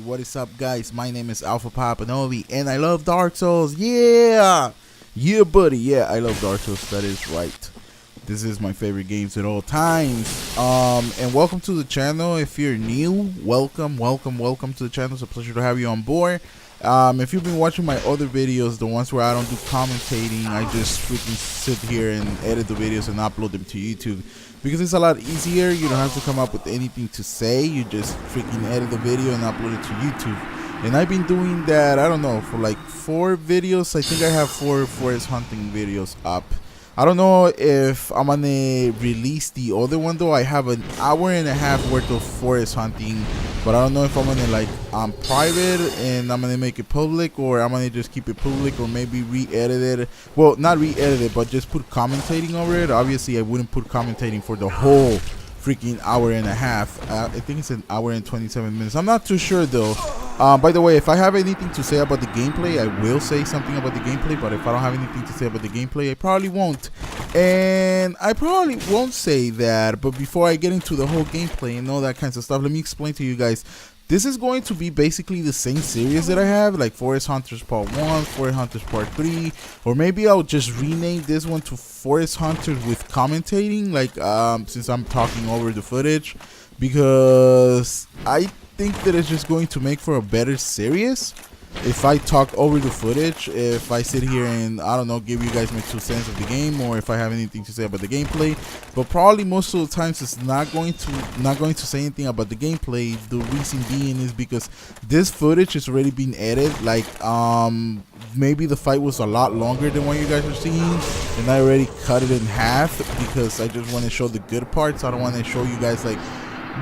What is up, guys? My name is Alpha Papanovi, and I love Dark Souls. Yeah, buddy. Yeah, I love Dark Souls. That is right. This is my favorite games at all times. And welcome to the channel. If you're new, welcome to the channel. It's a pleasure to have you on board. If you've been watching my other videos, the ones where I don't do commentating, I just freaking sit here and edit the videos and upload them to YouTube because it's a lot easier. You don't have to come up with anything to say. You just freaking edit the video and upload it to YouTube. And I've been doing that, I don't know, for like 4 videos. I think I have 4 forest hunting videos up. I don't know if I'm gonna release the other one though. I have an hour and a half worth of forest hunting, but I don't know if I'm gonna like private and I'm gonna make it public, or I'm gonna just keep it public, or maybe re-edit it. Well, not re-edit it, but just put commentating over it. Obviously I wouldn't put commentating for the whole freaking hour and a half. I think it's an hour and 27 minutes. I'm not too sure though. By the way, if I have anything to say about the gameplay, I will say something about the gameplay, but if I don't have anything to say about the gameplay, I probably won't. And I probably won't say that, but before I get into the whole gameplay and all that kinds of stuff, let me explain to you guys. This is going to be basically the same series that I have, like Forest Hunters Part 1, Forest Hunters Part 3, or maybe I'll just rename this one to Forest Hunters with commentating, like since I'm talking over the footage, because I think that it's just going to make for a better series if I talk over the footage. If I sit here and, I don't know, give you guys my 2 cents of the game, or if I have anything to say about the gameplay. But probably most of the times it's not going to say anything about the gameplay. The reason being is because this footage has already been edited. Like maybe the fight was a lot longer than what you guys are seeing, and I already cut it in half because I just want to show the good parts. I don't want to show you guys like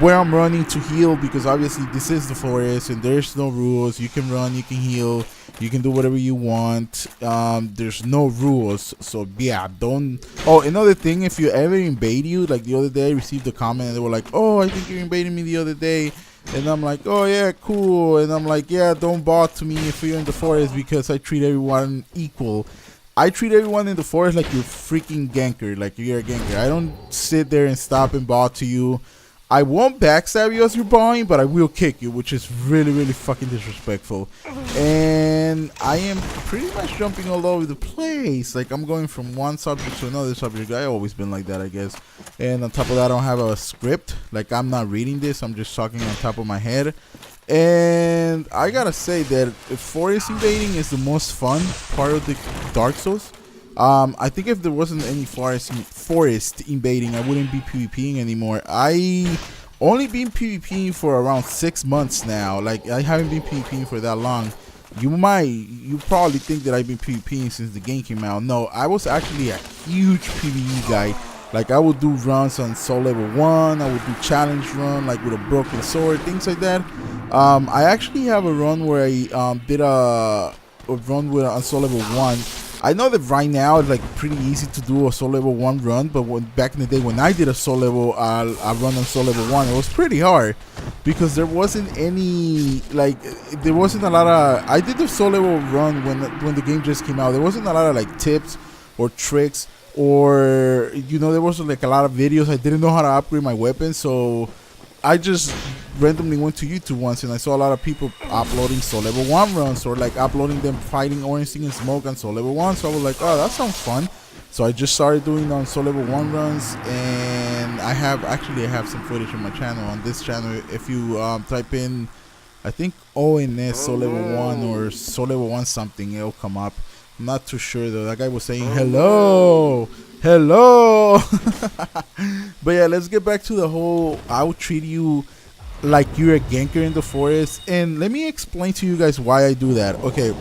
where I'm running to heal, because obviously this is the forest and there's no rules. You can run, you can heal, you can do whatever you want. There's no rules, so yeah, don't. Oh, another thing, if you ever invade you, like the other day I received a comment and they were like, oh, I think you invaded me the other day, and I'm like, oh yeah, cool, and I'm like, yeah, don't bot to me if you're in the forest, because I treat everyone equal. I treat everyone in the forest like you're freaking ganker, like you're a ganker. I don't sit there and stop and bot to you. I won't backstab you as you're buying, but I will kick you, which is really fucking disrespectful. And I am pretty much jumping all over the place. Like, I'm going from one subject to another subject. I've always been like that, I guess. And on top of that, I don't have a script. Like, I'm not reading this. I'm just talking on top of my head. And I gotta say that forest invading is the most fun part of the Dark Souls. I think if there wasn't any forest invading, I wouldn't be PvPing anymore. I only been PvPing for around 6 months now. Like, I haven't been PvPing for that long. You probably think that I've been PvPing since the game came out. No, I was actually a huge PvE guy. Like, I would do runs on soul level 1. I would do challenge run, like with a broken sword, things like that. I actually have a run where I did a run with on soul level 1. I know that right now it's like pretty easy to do a soul level 1 run, but back in the day when I did a soul level a run on soul level 1, it was pretty hard because there wasn't any, like, there wasn't a lot of. I did the soul level run when the game just came out. There wasn't a lot of like tips or tricks, or there wasn't like a lot of videos. I didn't know how to upgrade my weapon, so I just randomly went to YouTube once and I saw a lot of people uploading soul level 1 runs, or like uploading them fighting Orange Sting and Smoke on soul level 1. So I was like, oh, that sounds fun. So I just started doing on soul level 1 runs, and I have some footage on my channel. On this channel, if you type in, I think ONS soul level 1 or soul level 1 something, it'll come up. I'm not too sure though. That guy was saying hello. But yeah, let's get back to the whole I'll treat you like you're a ganker in the forest. And let me explain to you guys why I do that. Okay,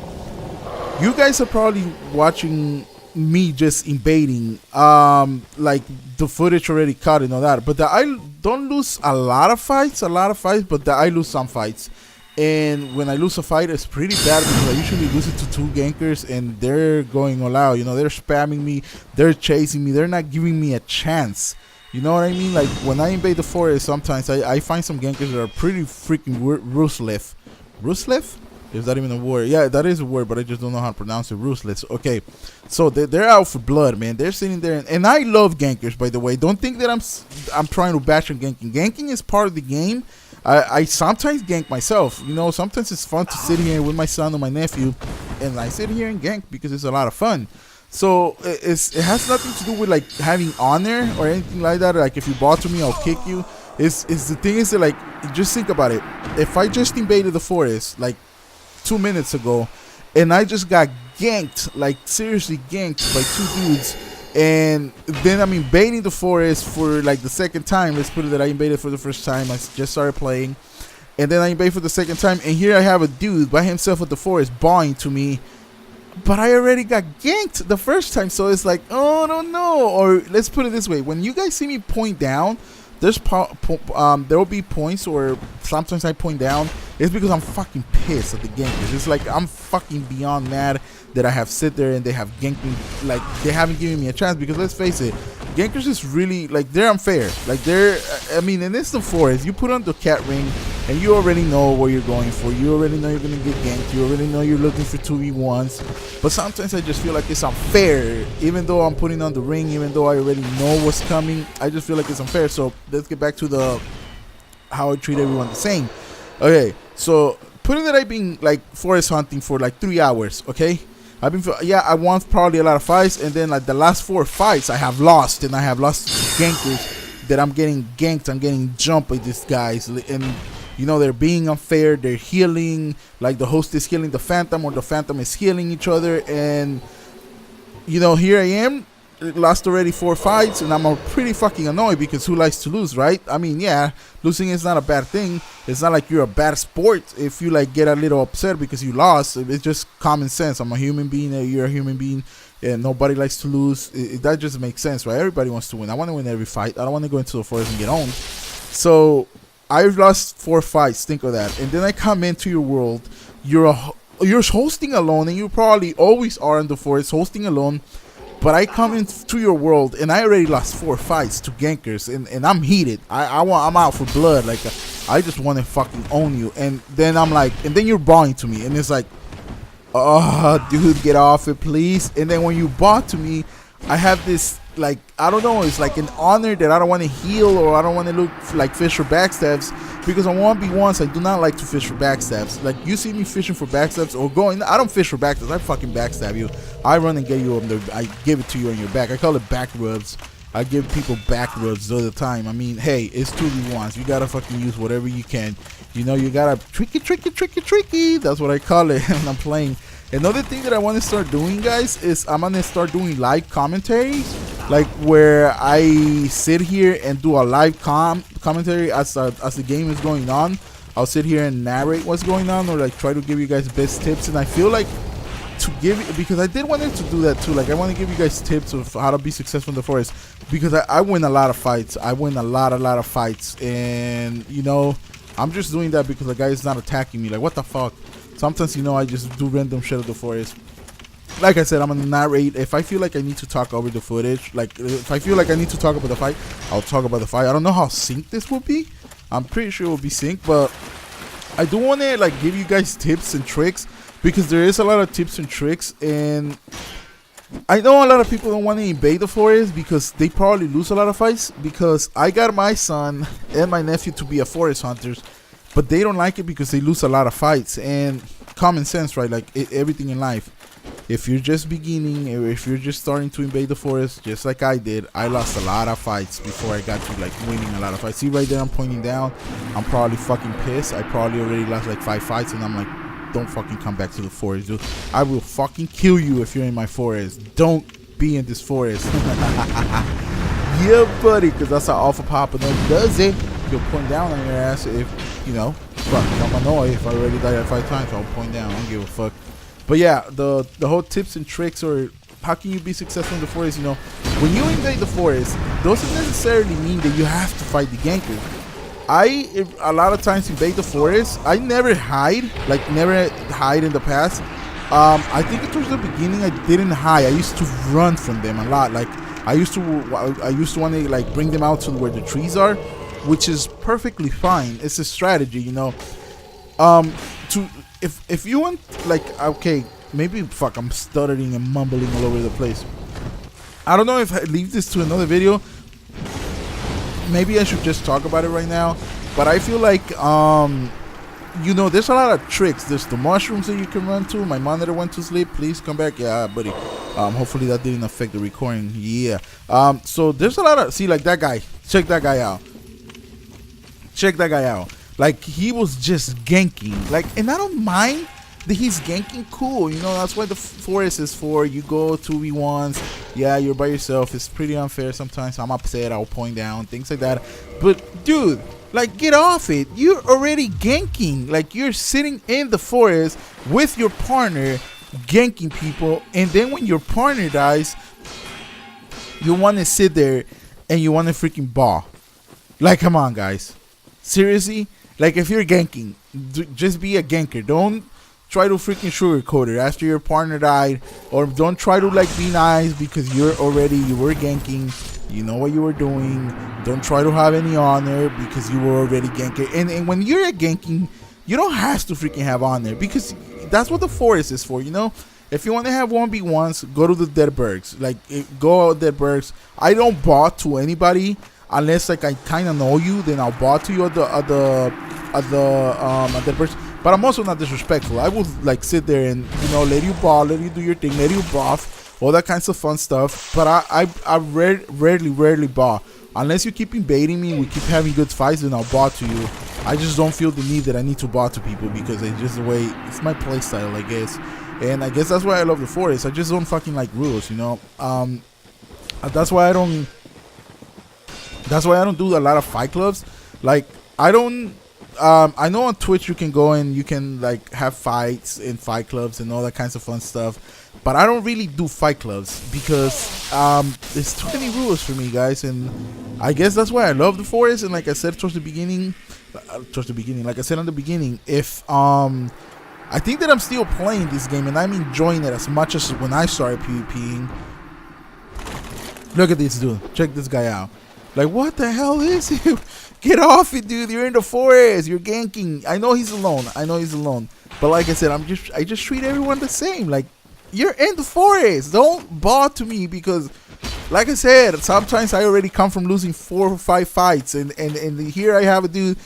you guys are probably watching me just invading, like the footage already cut and all that, but I don't lose a lot of fights, but I lose some fights. And when I lose a fight, it's pretty bad because I usually lose it to 2 gankers and they're going all out. They're spamming me, they're chasing me, they're not giving me a chance. You know what I mean? Like, when I invade the forest, sometimes I find some gankers that are pretty freaking ruthless. Ruthless? Is that even a word? Yeah, that is a word, but I just don't know how to pronounce it. Ruthless. Okay, so they're out for blood, man. They're sitting there, and I love gankers, by the way. Don't think that I'm trying to bash on ganking. Ganking is part of the game. I sometimes gank myself. You know, sometimes it's fun to sit here with my son or my nephew, and I sit here and gank because it's a lot of fun. So it has nothing to do with like having honor or anything like that. Like if you bother me, I'll kick you. It's the thing is that, like, just think about it. If I just invaded the forest like 2 minutes ago, and I just got ganked, like seriously ganked by 2 dudes, and then I'm invading the forest for like the second time. Let's put it that I invaded for the first time. I just started playing, and then I invade for the second time, and here I have a dude by himself at the forest bawling to me, but I already got ganked the first time. So it's like, oh no. Or let's put it this way: when you guys see me point down, there will be points where sometimes I point down. It's because I'm fucking pissed at the gankers. It's like I'm fucking beyond mad that I have sit there and they have ganked me. Like, they haven't given me a chance, because let's face it, gankers is really, like, they're unfair. Like, I mean, and it's the forest. You put on the cat ring and you already know what you're going for. You already know you're gonna get ganked. You already know you're looking for 2v1s. But sometimes I just feel like it's unfair. Even though I'm putting on the ring, even though I already know what's coming, I just feel like it's unfair. So let's get back to how I treat everyone the same. Okay, so putting that I've been like forest hunting for like 3 hours, okay? I won probably a lot of fights, and then like the last 4 fights I have lost, and I have lost gankers that I'm getting ganked, I'm getting jumped by these guys, and you know, they're being unfair, they're healing, like the host is healing the phantom, or the phantom is healing each other, and you know, here I am, lost already 4 fights, and I'm pretty fucking annoyed, because who likes to lose, right? I mean, yeah, losing is not a bad thing. It's not like you're a bad sport if you like get a little upset because you lost. It's just common sense. I'm a human being, you're a human being, and nobody likes to lose. That just makes sense, right? Everybody wants to win. I want to win every fight. I don't want to go into the forest and get owned. So I've lost 4 fights, think of that. And then I come into your world, you're hosting alone, and you probably always are in the forest hosting alone. But I come into your world, and I already lost 4 fights to gankers, and I'm heated. I'm out for blood. Like, I just want to fucking own you. And then I'm like, and then you're bawling to me, and it's like, oh, dude, get off it, please. And then when you baw to me, I have this, like, I don't know, it's like an honor that I don't want to heal, or I don't want to look like fish for backstabs, because on 1v1s I do not like to fish for backstabs. Like, you see me fishing for backstabs or going, I don't fish for backstabs, I fucking backstab you. I run and get you on I give it to you on your back. I call it back rubs. I give people back rubs all the time. I mean, hey, it's 2v1s. You gotta fucking use whatever you can. You know, you gotta tricky. That's what I call it when I'm playing. Another thing that I want to start doing, guys, is I'm gonna start doing live commentaries, like where I sit here and do a live commentary as the game is going on. I'll sit here and narrate what's going on, or like try to give you guys best tips. And I feel like to give, because I did want to do that too. Like, I want to give you guys tips of how to be successful in the forest, because I win a lot of fights. I win a lot of fights, and you know, I'm just doing that because the guy is not attacking me. Like, what the fuck? Sometimes, you know, I just do random shit at the forest. Like I said, I'm gonna narrate. If I feel like I need to talk over the footage, like if I feel like I need to talk about the fight, I'll talk about the fight. I don't know how synced this will be. I'm pretty sure it will be synced, but I do want to like give you guys tips and tricks, because there is a lot of tips and tricks, and I know a lot of people don't want to invade the forest because they probably lose a lot of fights, because I got my son and my nephew to be a forest hunters, but they don't like it because they lose a lot of fights. And common sense, right? Like everything in life, if you're just beginning, or if you're just starting to invade the forest, just like I did, I lost a lot of fights before I got to like winning a lot of fights. See right there, I'm pointing down. I'm probably fucking pissed. I probably already lost like 5 fights, and I'm like, don't fucking come back to the forest, dude. I will fucking kill you if you're in my forest. Don't be in this forest. Yeah, buddy, because that's how Alpha Papa does it. He'll point down on your ass if, you know, fuck, I'm annoyed. If I already died 5 times, I'll point down. I don't give a fuck. But yeah, the whole tips and tricks, or how can you be successful in the forest, you know, when you invade the forest, doesn't necessarily mean that you have to fight the gankers. A lot of times invade the forest. I never hide, like never hide in the past. I think towards the beginning I didn't hide. I used to run from them a lot. Like I used to want to like bring them out to where the trees are, which is perfectly fine. It's a strategy, you know. If you want, like, okay, maybe fuck, I'm stuttering and mumbling all over the place. I don't know if I leave this to another video. Maybe I should just talk about it right now. but I feel like you know, there's a lot of tricks. There's the mushrooms that you can run to. My monitor went to sleep. Please come back. Yeah, buddy. Hopefully that didn't affect the recording. Yeah. So there's a lot of, see, like that guy. Check that guy out. Check that guy out. Like, he was just ganking. Like, and I don't mind that he's ganking. Cool. You know, that's what the forest is for. You go 2v1s. Yeah, you're by yourself. It's pretty unfair sometimes. I'm upset. I'll point down. Things like that. But, dude, like, get off it. You're already ganking. Like, you're sitting in the forest with your partner ganking people. And then when your partner dies, you want to sit there and you want to freaking ball. Like, come on, guys. Seriously? Like, if you're ganking, just be a ganker. Don't try to freaking sugarcoat it after your partner died. Or don't try to, like, be nice because you were ganking. You know what you were doing. Don't try to have any honor because you were already ganking. And when you're ganking, you don't have to freaking have honor because that's what the forest is for, you know? If you want to have 1v1s, go to the Deadbergs. Like, go out Deadbergs. I don't bot to anybody unless, like, I kind of know you. Then I'll bot to you at the Deadbergs. But I'm also not disrespectful. I would, like, sit there and, you know, let you ball, let you do your thing, let you buff, all that kinds of fun stuff. But I rarely bot. Unless you keep invading me, we keep having good fights, then I'll bot to you. I just don't feel the need that I need to bot to people because it's just the way, it's my playstyle, I guess. And I guess that's why I love the forest. I just don't fucking like rules, you know. That's why I don't do a lot of fight clubs. Like, I don't. I know on Twitch you can go and you can, like, have fights in fight clubs and all that kinds of fun stuff. But I don't really do fight clubs because there's too many rules for me, guys. And I guess that's why I love the forest. And like I said towards the beginning, like I said in the beginning, if I think that I'm still playing this game and I'm enjoying it as much as when I started PvPing. Look at this dude. Check this guy out. Like, what the hell is he? Get off it, dude. You're in the forest. You're ganking. I know he's alone. But like I said, I just treat everyone the same. Like, you're in the forest. Don't bother to me because, like I said, sometimes I already come from losing 4 or 5 fights. And here I have a dude,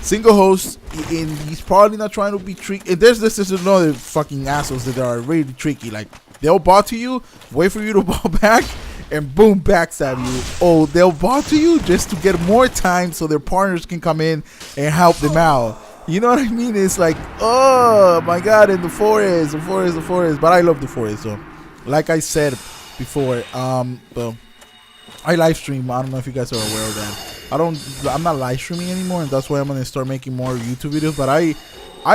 single host, and he's probably not trying to be tricky. And there's another fucking assholes that are really tricky. Like, they'll bot to you, wait for you to ball back, and boom, backstab you. Oh, they'll bot to you just to get more time so their partners can come in and help them out. You know what I mean? It's like, oh my god, in the forest. But I love the forest, so like I said before, but I live stream. I don't know if you guys are aware of that. I'm not live streaming anymore, and that's why I'm gonna start making more YouTube videos. But I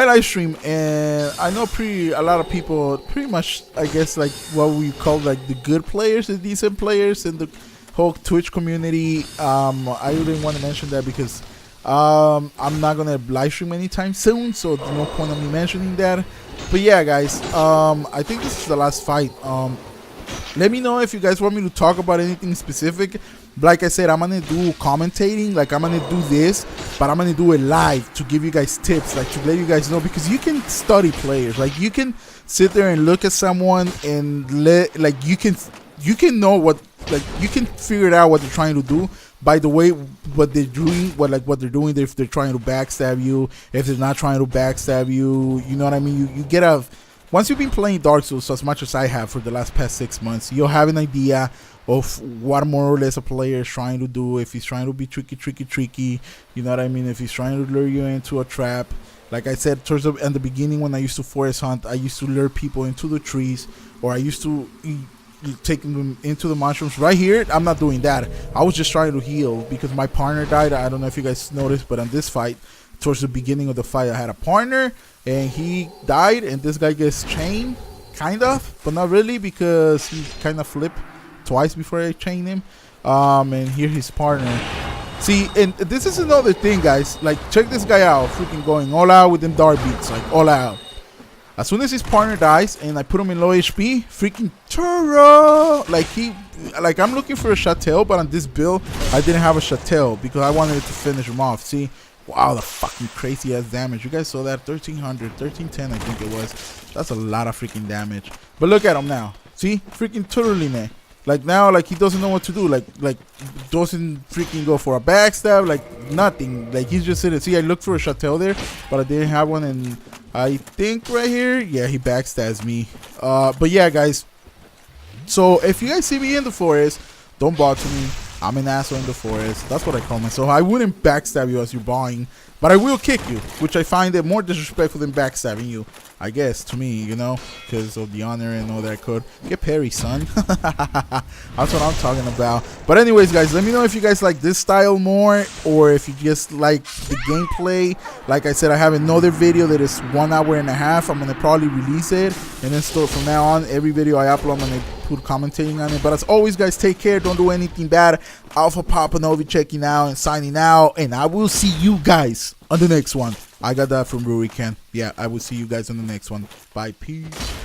live stream, and I know a lot of people, pretty much, I guess, like what we call like the good players, the decent players in the whole Twitch community. I didn't want to mention that because I'm not gonna live stream anytime soon, so there's no point of me mentioning that. But yeah, guys, I think this is the last fight. Let me know if you guys want me to talk about anything specific. Like I said, I'm gonna do commentating, like I'm gonna do this, but I'm gonna do it live to give you guys tips, like to let you guys know, because you can study players. Like, you can sit there and look at someone and you can know what, like, you can figure it out what they're trying to do by the way what they're doing, what they're doing, if they're trying to backstab you, if they're not trying to backstab you. You know what I mean? You get a, once you've been playing Dark Souls as much as I have for the last past 6 months, you'll have an idea of what more or less a player is trying to do. If he's trying to be tricky, you know what I mean? If he's trying to lure you into a trap. Like I said towards the beginning, when I used to forest hunt, I used to lure people into the trees, or I used to take them into the mushrooms. Right here, I'm not doing that. I was just trying to heal because my partner died. I don't know if you guys noticed, but on this fight, towards the beginning of the fight, I had a partner and he died, and this guy gets chained, kind of, but not really, because he kind of flipped twice before I chained him. And here his partner. See, and this is another thing, guys. Like, check this guy out, freaking going all out with them dart beats, like all out. As soon as his partner dies and I put him in low HP, freaking Turo! Like I'm looking for a Chattel, but on this build, I didn't have a Chattel because I wanted to finish him off. See? Wow, the fucking crazy ass damage. You guys saw that? 1300, 1310, I think it was. That's a lot of freaking damage. But look at him now. See? Freaking Turuli, man. Like now, like he doesn't know what to do. Like doesn't freaking go for a backstab. Like nothing. Like he's just sitting. See, I looked for a Chatel there, but I didn't have one. And I think right here, yeah, he backstabs me. But yeah, guys. So if you guys see me in the forest, don't bother me. I'm an asshole in the forest. That's what I call myself. I wouldn't backstab you as you're bawing, but I will kick you, which I find it more disrespectful than backstabbing you. I guess, to me, you know, because of the honor and all that code. Get Perry, son. That's what I'm talking about. But anyways, guys, let me know if you guys like this style more, or if you just like the gameplay. Like I said, I have another video that is 1.5 hours. I'm going to probably release it. And then start from now on, every video I upload, I'm going to put commentating on it. But as always, guys, take care. Don't do anything bad. Alpha Papa Novi checking out and signing out. And I will see you guys on the next one. I got that from Brewery Ken. Yeah, I will see you guys on the next one. Bye. Peace.